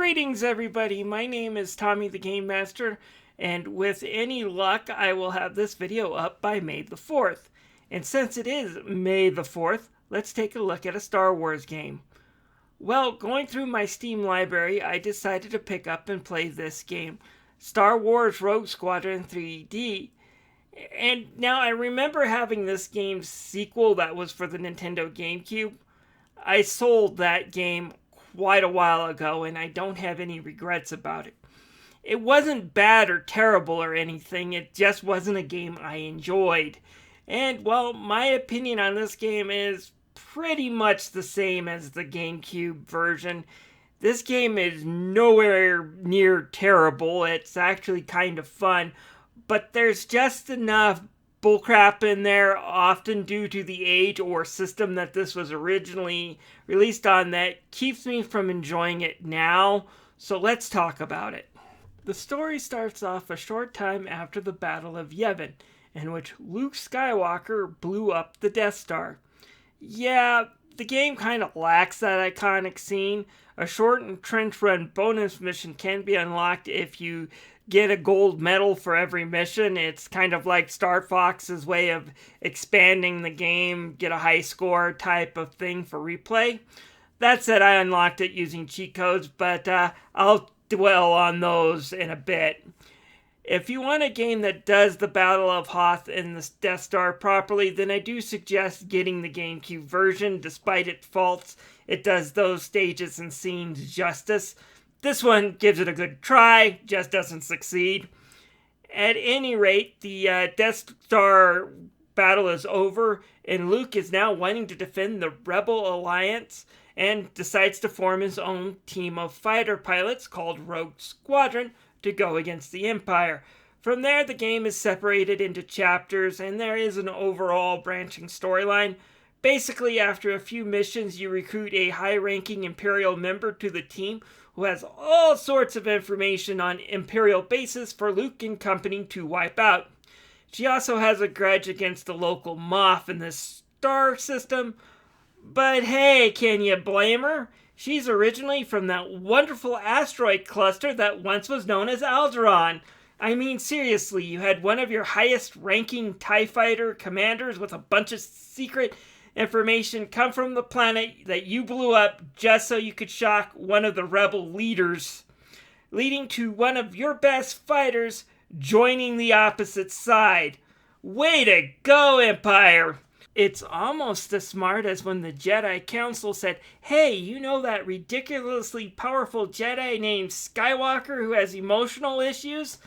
Greetings everybody, my name is Tommy the Game Master, and with any luck I will have this video up by May the 4th. And since it is May the 4th, let's take a look at a Star Wars game. Well, going through my Steam library, I decided to pick up and play this game, Star Wars Rogue Squadron 3D. And now I remember having this game's sequel that was for the Nintendo GameCube. I sold that game quite a while ago, and I don't have any regrets about it. It wasn't bad or terrible or anything, it just wasn't a game I enjoyed. And, well, my opinion on this game is pretty much the same as the GameCube version. This game is nowhere near terrible, it's actually kind of fun, but there's just enough bullcrap in there, often due to the age or system that this was originally released on, that keeps me from enjoying it now, so let's talk about it. The story starts off a short time after the Battle of Yavin, in which Luke Skywalker blew up the Death Star. Yeah, the game kind of lacks that iconic scene. A short and trench run bonus mission can be unlocked if you get a gold medal for every mission. It's kind of like Star Fox's way of expanding the game, get a high score type of thing for replay. That said, I unlocked it using cheat codes, but I'll dwell on those in a bit. If you want a game that does the Battle of Hoth and the Death Star properly, then I do suggest getting the GameCube version. Despite its faults, it does those stages and scenes justice. This one gives it a good try, just doesn't succeed. At any rate, the Death Star battle is over, and Luke is now wanting to defend the Rebel Alliance and decides to form his own team of fighter pilots called Rogue Squadron to go against the Empire. From there, the game is separated into chapters, and there is an overall branching storyline. Basically, after a few missions, you recruit a high-ranking Imperial member to the team who has all sorts of information on Imperial bases for Luke and company to wipe out. She also has a grudge against the local Moff in this star system, but hey, can you blame her? She's originally from that wonderful asteroid cluster that once was known as Alderaan. I mean, seriously, you had one of your highest-ranking TIE fighter commanders with a bunch of secret information come from the planet that you blew up just so you could shock one of the rebel leaders, leading to one of your best fighters joining the opposite side. Way to go, Empire! It's almost as smart as when the Jedi Council said, hey, you know that ridiculously powerful Jedi named Skywalker who has emotional issues?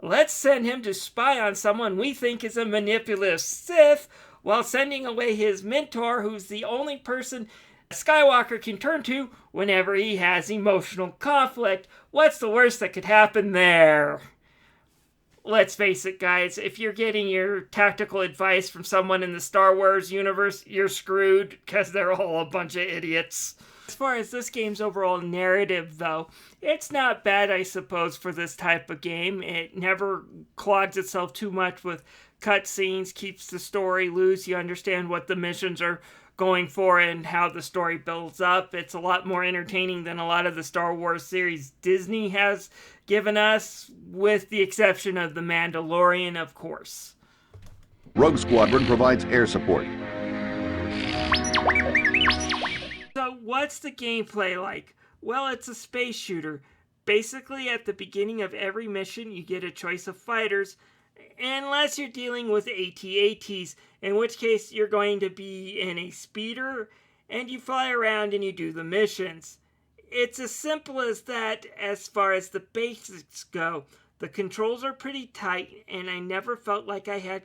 Let's send him to spy on someone we think is a manipulative Sith, while sending away his mentor, who's the only person Skywalker can turn to whenever he has emotional conflict. What's the worst that could happen there? Let's face it, guys, if you're getting your tactical advice from someone in the Star Wars universe, you're screwed, because they're all a bunch of idiots. As far as this game's overall narrative, though, it's not bad, I suppose, for this type of game. It never clogs itself too much with cutscenes, keeps the story loose, you understand what the missions are going for and how the story builds up. It's a lot more entertaining than a lot of the Star Wars series Disney has given us, with the exception of The Mandalorian, of course. Rogue Squadron provides air support. So what's the gameplay like? Well, it's a space shooter. Basically, at the beginning of every mission, you get a choice of fighters, unless you're dealing with AT-ATs, in which case you're going to be in a speeder, and you fly around and you do the missions. It's as simple as that as far as the basics go. The controls are pretty tight, and I never felt like I had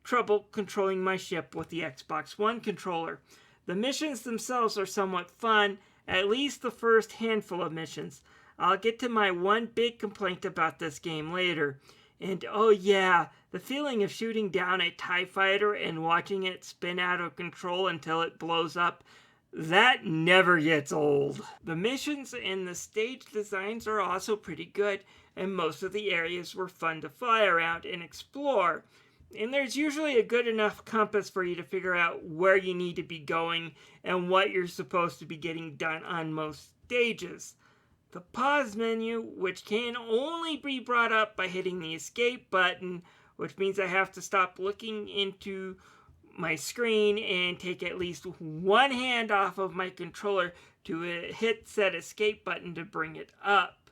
trouble controlling my ship with the Xbox One controller. The missions themselves are somewhat fun, at least the first handful of missions. I'll get to my one big complaint about this game later. And oh yeah, the feeling of shooting down a TIE fighter and watching it spin out of control until it blows up, that never gets old. The missions and the stage designs are also pretty good, and most of the areas were fun to fly around and explore. And there's usually a good enough compass for you to figure out where you need to be going and what you're supposed to be getting done on most stages. The pause menu, which can only be brought up by hitting the escape button, which means I have to stop looking into my screen and take at least one hand off of my controller to hit said escape button to bring it up.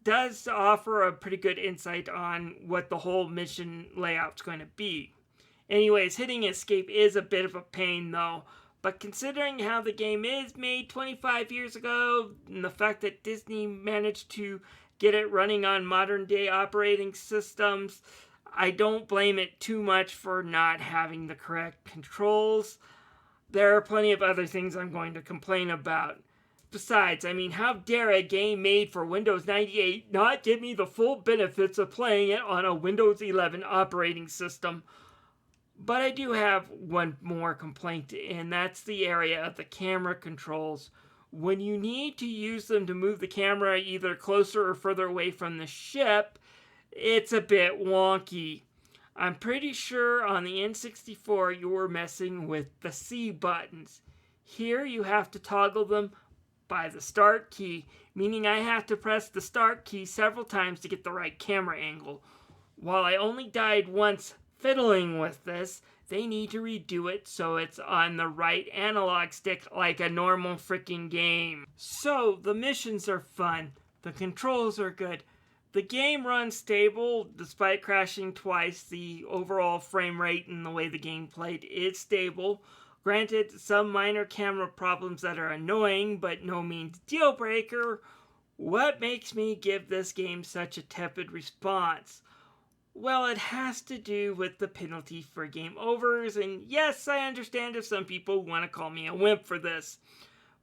Does offer a pretty good insight on what the whole mission layout's going to be. Anyways, hitting escape is a bit of a pain though, but considering how the game is made 25 years ago, and the fact that Disney managed to get it running on modern day operating systems, I don't blame it too much for not having the correct controls. There are plenty of other things I'm going to complain about. Besides, how dare a game made for Windows 98 not give me the full benefits of playing it on a Windows 11 operating system? But I do have one more complaint, and that's the area of the camera controls. When you need to use them to move the camera either closer or further away from the ship, it's a bit wonky. I'm pretty sure on the N64 you were messing with the C buttons. Here you have to toggle them by the start key, meaning I have to press the start key several times to get the right camera angle. While I only died once fiddling with this, they need to redo it so it's on the right analog stick like a normal freaking game. So, the missions are fun. The controls are good. The game runs stable despite crashing twice. The overall frame rate and the way the game played is stable. Granted, some minor camera problems that are annoying, but no means deal breaker. What makes me give this game such a tepid response? Well, it has to do with the penalty for game overs, and yes, I understand if some people want to call me a wimp for this.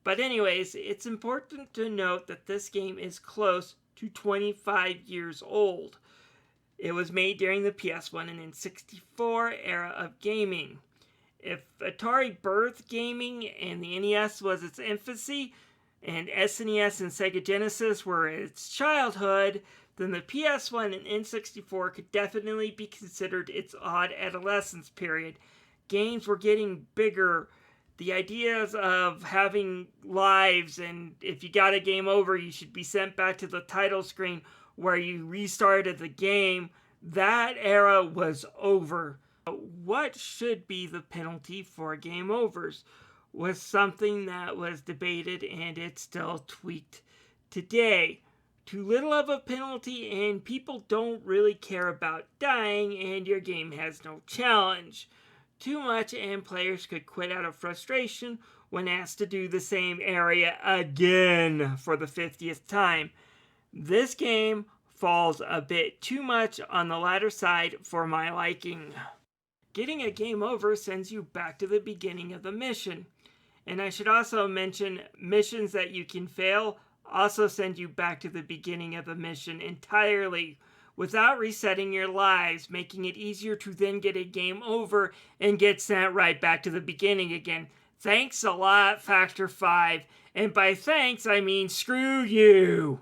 But anyways, it's important to note that this game is close to 25 years old. It was made during the PS1 and N64 era of gaming. If Atari birthed gaming and the NES was its infancy, and SNES and Sega Genesis were its childhood, then the PS1 and N64 could definitely be considered its odd adolescence period. Games were getting bigger. The ideas of having lives, and if you got a game over, you should be sent back to the title screen where you restarted the game, that era was over. What should be the penalty for game overs was something that was debated, and it's still tweaked today. Too little of a penalty and people don't really care about dying and your game has no challenge. Too much and players could quit out of frustration when asked to do the same area again for the 50th time. This game falls a bit too much on the latter side for my liking. Getting a game over sends you back to the beginning of the mission. And I should also mention, missions that you can fail also send you back to the beginning of the mission entirely without resetting your lives, making it easier to then get a game over and get sent right back to the beginning again. Thanks a lot, Factor 5. And by thanks, I mean screw you.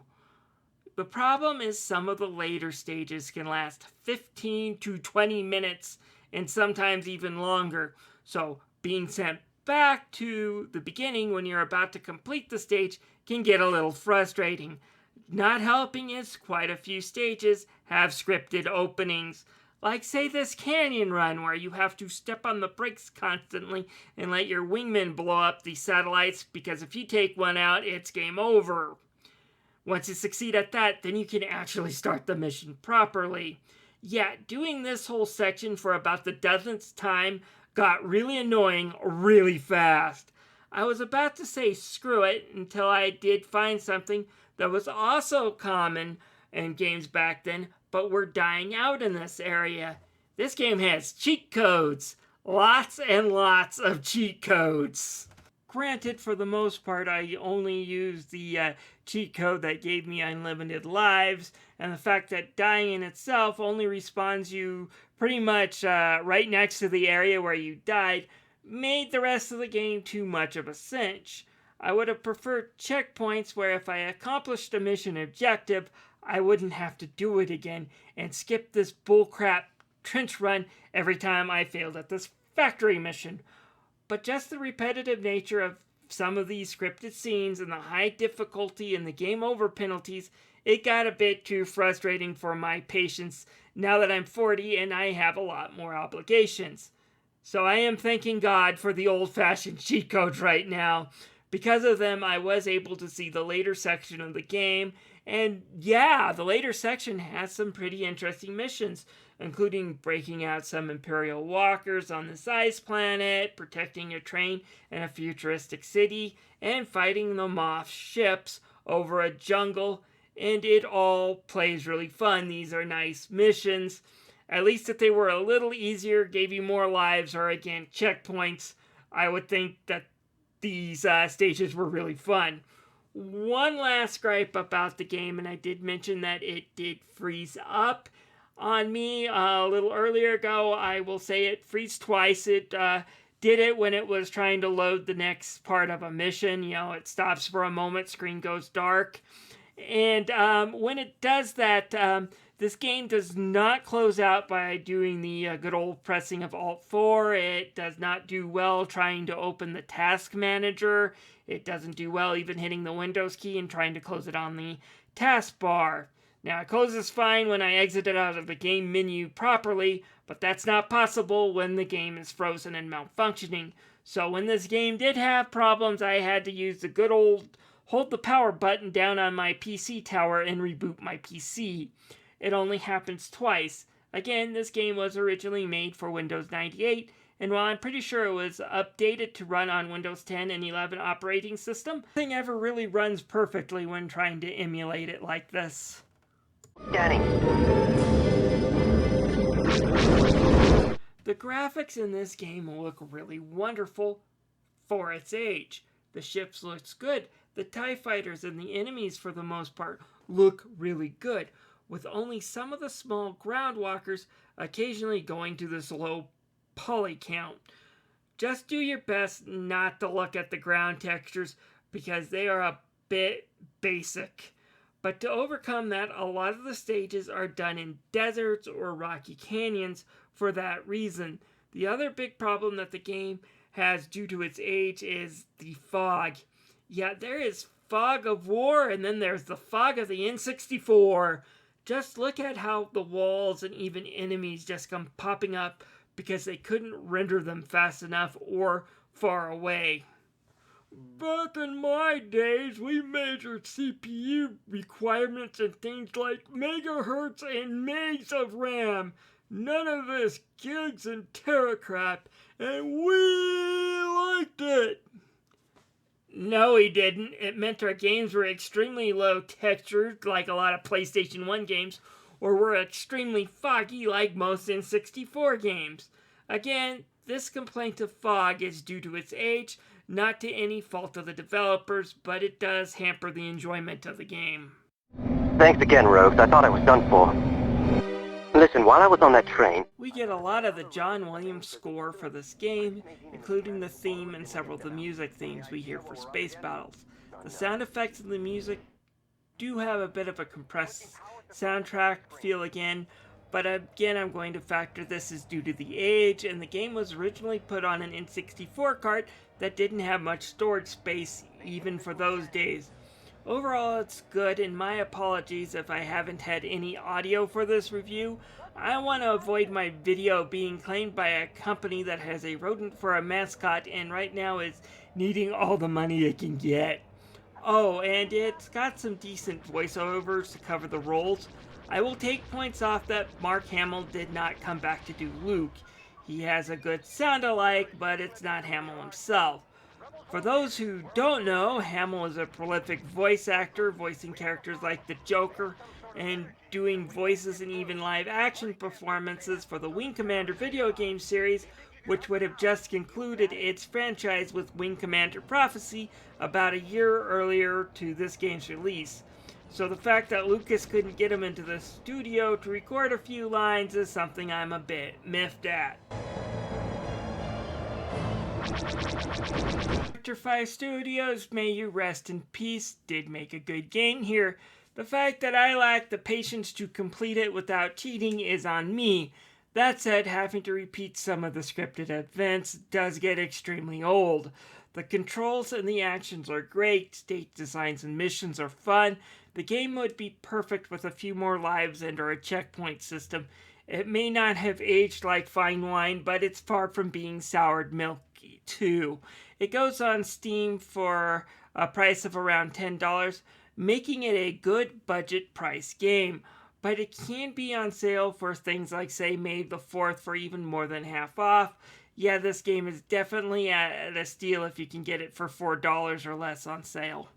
The problem is some of the later stages can last 15 to 20 minutes and sometimes even longer. So being sent back to the beginning when you're about to complete the stage can get a little frustrating. Not helping is quite a few stages have scripted openings. Like say this canyon run where you have to step on the brakes constantly and let your wingman blow up the satellites because if you take one out, it's game over. Once you succeed at that, then you can actually start the mission properly. Yeah, doing this whole section for about the dozenth time got really annoying really fast. I was about to say screw it until I did find something that was also common in games back then, but were dying out in this area. This game has cheat codes. Lots and lots of cheat codes. Granted, for the most part, I only used the cheat code that gave me unlimited lives, and the fact that dying in itself only respawns you pretty much right next to the area where you died made the rest of the game too much of a cinch. I would have preferred checkpoints where if I accomplished a mission objective, I wouldn't have to do it again and skip this bullcrap trench run every time I failed at this factory mission. But just the repetitive nature of some of these scripted scenes and the high difficulty and the game over penalties, it got a bit too frustrating for my patience now that I'm 40 and I have a lot more obligations. So I am thanking God for the old-fashioned cheat codes right now. Because of them, I was able to see the later section of the game, and yeah, the later section has some pretty interesting missions, including breaking out some Imperial walkers on this ice planet, protecting a train in a futuristic city, and fighting the Moth ships over a jungle, and it all plays really fun. These are nice missions. At least if they were a little easier, gave you more lives, or again, checkpoints, I would think that these stages were really fun. One last gripe about the game, and I did mention that it did freeze up on me a little earlier ago. I will say it freezed twice. It did it when it was trying to load the next part of a mission. You know, it stops for a moment, screen goes dark. And when it does that, this game does not close out by doing the good old pressing of Alt-4. It does not do well trying to open the task manager. It doesn't do well even hitting the Windows key and trying to close it on the taskbar. Now, it closes fine when I exit it out of the game menu properly, but that's not possible when the game is frozen and malfunctioning. So when this game did have problems, I had to use the good old hold the power button down on my PC tower and reboot my PC. It only happens twice. Again, this game was originally made for Windows 98, and while I'm pretty sure it was updated to run on Windows 10 and 11 operating system, nothing ever really runs perfectly when trying to emulate it like this. Scanning. The graphics in this game look really wonderful for its age. The ships looks good. The TIE fighters and the enemies, for the most part, look really good, with only some of the small ground walkers occasionally going to this low poly count. Just do your best not to look at the ground textures because they are a bit basic. But to overcome that, a lot of the stages are done in deserts or rocky canyons for that reason. The other big problem that the game has due to its age is the fog. Yeah, there is fog of war, and then there's the fog of the N64. Just look at how the walls and even enemies just come popping up because they couldn't render them fast enough or far away. Back in my days, we measured CPU requirements and things like megahertz and megs of RAM. None of this gigs and tera crap, and we liked it. No, we didn't. It meant our games were extremely low textured, like a lot of PlayStation 1 games, or were extremely foggy, like most N64 games. Again, this complaint of fog is due to its age, not to any fault of the developers, but it does hamper the enjoyment of the game. Thanks again, Rogues. I thought I was done for. Listen, while I was on that train... We get a lot of the John Williams score for this game, including the theme and several of the music themes we hear for space battles. The sound effects and the music do have a bit of a compressed soundtrack feel again, but again I'm going to factor this as due to the age, and the game was originally put on an N64 cart that didn't have much storage space even for those days. Overall, it's good, and my apologies if I haven't had any audio for this review. I want to avoid my video being claimed by a company that has a rodent for a mascot and right now is needing all the money it can get. Oh, and it's got some decent voiceovers to cover the roles. I will take points off that Mark Hamill did not come back to do Luke. He has a good sound-alike, but it's not Hamill himself. For those who don't know, Hamill is a prolific voice actor, voicing characters like the Joker, and doing voices and even live-action performances for the Wing Commander video game series, which would have just concluded its franchise with Wing Commander Prophecy about a year earlier to this game's release. So the fact that Lucas couldn't get him into the studio to record a few lines is something I'm a bit miffed at. Victor 5 Studios, may you rest in peace, did make a good game here. The fact that I lack the patience to complete it without cheating is on me. That said, having to repeat some of the scripted events does get extremely old. The controls and the actions are great, stage designs and missions are fun. The game would be perfect with a few more lives and or a checkpoint system. It may not have aged like fine wine, but it's far from being soured milk too. It goes on Steam for a price of around $10, making it a good budget price game. But it can be on sale for things like, say, May the 4th for even more than half off. Yeah, this game is definitely at a steal if you can get it for $4 or less on sale.